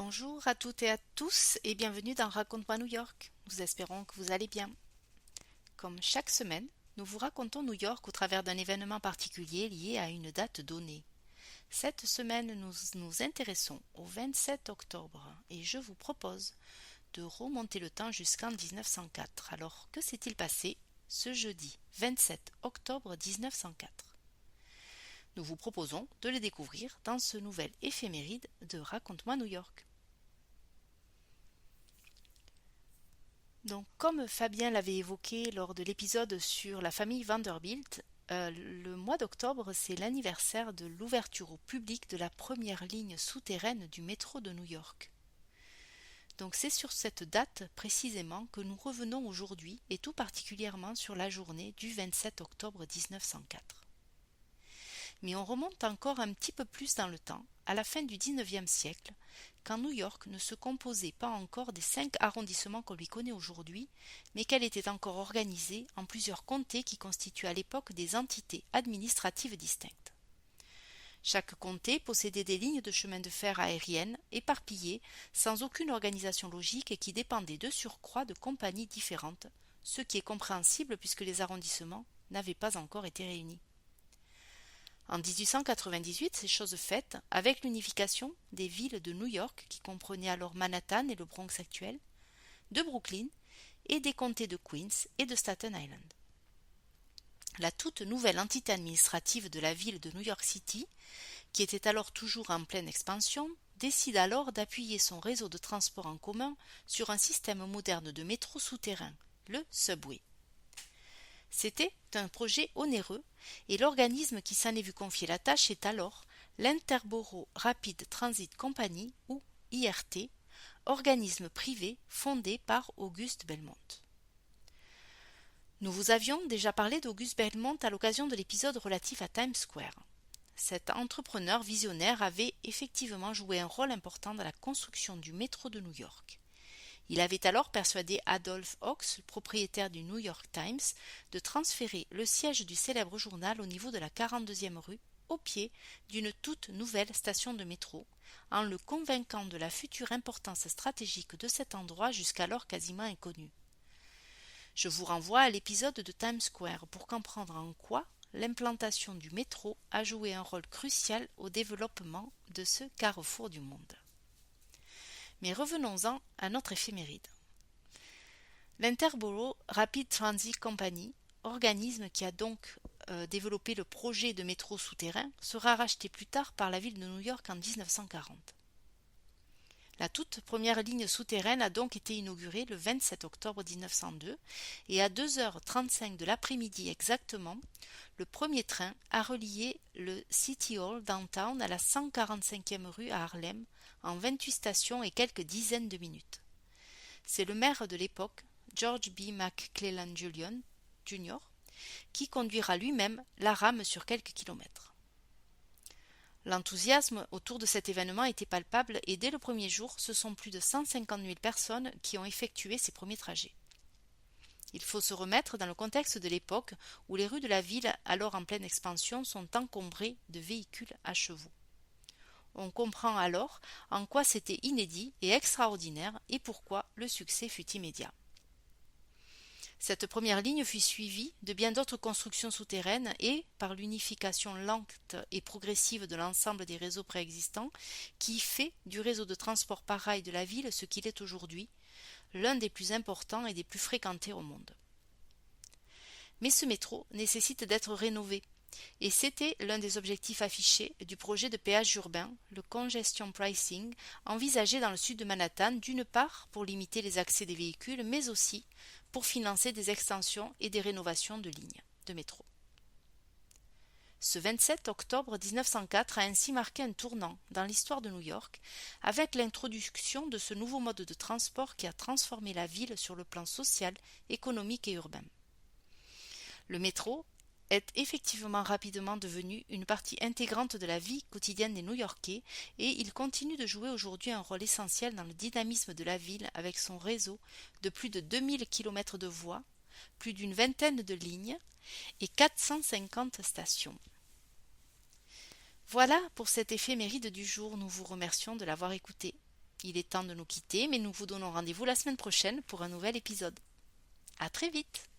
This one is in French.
Bonjour à toutes et à tous et bienvenue dans Raconte-moi New York. Nous espérons que vous allez bien. Comme chaque semaine, nous vous racontons New York au travers d'un événement particulier lié à une date donnée. Cette semaine, nous nous intéressons au 27 octobre et je vous propose de remonter le temps jusqu'en 1904. Alors, que s'est-il passé ce jeudi 27 octobre 1904? Nous vous proposons de le découvrir dans ce nouvel éphéméride de Raconte-moi New York. Donc, comme Fabien l'avait évoqué lors de l'épisode sur la famille Vanderbilt, le mois d'octobre, c'est l'anniversaire de l'ouverture au public de la première ligne souterraine du métro de New York. Donc c'est sur cette date précisément que nous revenons aujourd'hui et tout particulièrement sur la journée du 27 octobre 1904. Mais on remonte encore un petit peu plus dans le temps, à la fin du XIXe siècle, quand New York ne se composait pas encore des 5 arrondissements qu'on lui connaît aujourd'hui, mais qu'elle était encore organisée en plusieurs comtés qui constituaient à l'époque des entités administratives distinctes. Chaque comté possédait des lignes de chemin de fer aériennes éparpillées sans aucune organisation logique et qui dépendaient de surcroît de compagnies différentes, ce qui est compréhensible puisque les arrondissements n'avaient pas encore été réunis. En 1898, c'est chose faite avec l'unification des villes de New York, qui comprenaient alors Manhattan et le Bronx actuel, de Brooklyn et des comtés de Queens et de Staten Island. La toute nouvelle entité administrative de la ville de New York City, qui était alors toujours en pleine expansion, décide alors d'appuyer son réseau de transport en commun sur un système moderne de métro souterrain, le Subway. C'était un projet onéreux et l'organisme qui s'en est vu confier la tâche est alors l'Interborough Rapid Transit Company ou IRT, organisme privé fondé par Auguste Belmont. Nous vous avions déjà parlé d'Auguste Belmont à l'occasion de l'épisode relatif à Times Square. Cet entrepreneur visionnaire avait effectivement joué un rôle important dans la construction du métro de New York. Il avait alors persuadé Adolph Hawks, propriétaire du New York Times, de transférer le siège du célèbre journal au niveau de la 42e rue, au pied d'une toute nouvelle station de métro, en le convainquant de la future importance stratégique de cet endroit jusqu'alors quasiment inconnu. Je vous renvoie à l'épisode de Times Square pour comprendre en quoi l'implantation du métro a joué un rôle crucial au développement de ce carrefour du monde. Mais revenons-en à notre éphéméride. L'Interborough Rapid Transit Company, organisme qui a donc développé le projet de métro souterrain, sera racheté plus tard par la ville de New York en 1940. La toute première ligne souterraine a donc été inaugurée le 27 octobre 1902 et à 2h35 de l'après-midi exactement, le premier train a relié le City Hall Downtown à la 145e rue à Harlem en 28 stations et quelques dizaines de minutes. C'est le maire de l'époque, George B. McClellan Jr., qui conduira lui-même la rame sur quelques kilomètres. L'enthousiasme autour de cet événement était palpable et dès le premier jour, ce sont plus de 150 000 personnes qui ont effectué ces premiers trajets. Il faut se remettre dans le contexte de l'époque où les rues de la ville, alors en pleine expansion, sont encombrées de véhicules à chevaux. On comprend alors en quoi c'était inédit et extraordinaire et pourquoi le succès fut immédiat. Cette première ligne fut suivie de bien d'autres constructions souterraines et par l'unification lente et progressive de l'ensemble des réseaux préexistants qui fait du réseau de transport par rail de la ville ce qu'il est aujourd'hui, l'un des plus importants et des plus fréquentés au monde. Mais ce métro nécessite d'être rénové. Et c'était l'un des objectifs affichés du projet de péage urbain, le congestion pricing, envisagé dans le sud de Manhattan, d'une part pour limiter les accès des véhicules, mais aussi pour financer des extensions et des rénovations de lignes de métro. Ce 27 octobre 1904 a ainsi marqué un tournant dans l'histoire de New York, avec l'introduction de ce nouveau mode de transport qui a transformé la ville sur le plan social, économique et urbain. Le métro est effectivement rapidement devenu une partie intégrante de la vie quotidienne des New-Yorkais et il continue de jouer aujourd'hui un rôle essentiel dans le dynamisme de la ville avec son réseau de plus de 2000 km de voies, plus d'une vingtaine de lignes et 450 stations. Voilà pour cet éphéméride du jour, nous vous remercions de l'avoir écouté. Il est temps de nous quitter, mais nous vous donnons rendez-vous la semaine prochaine pour un nouvel épisode. À très vite!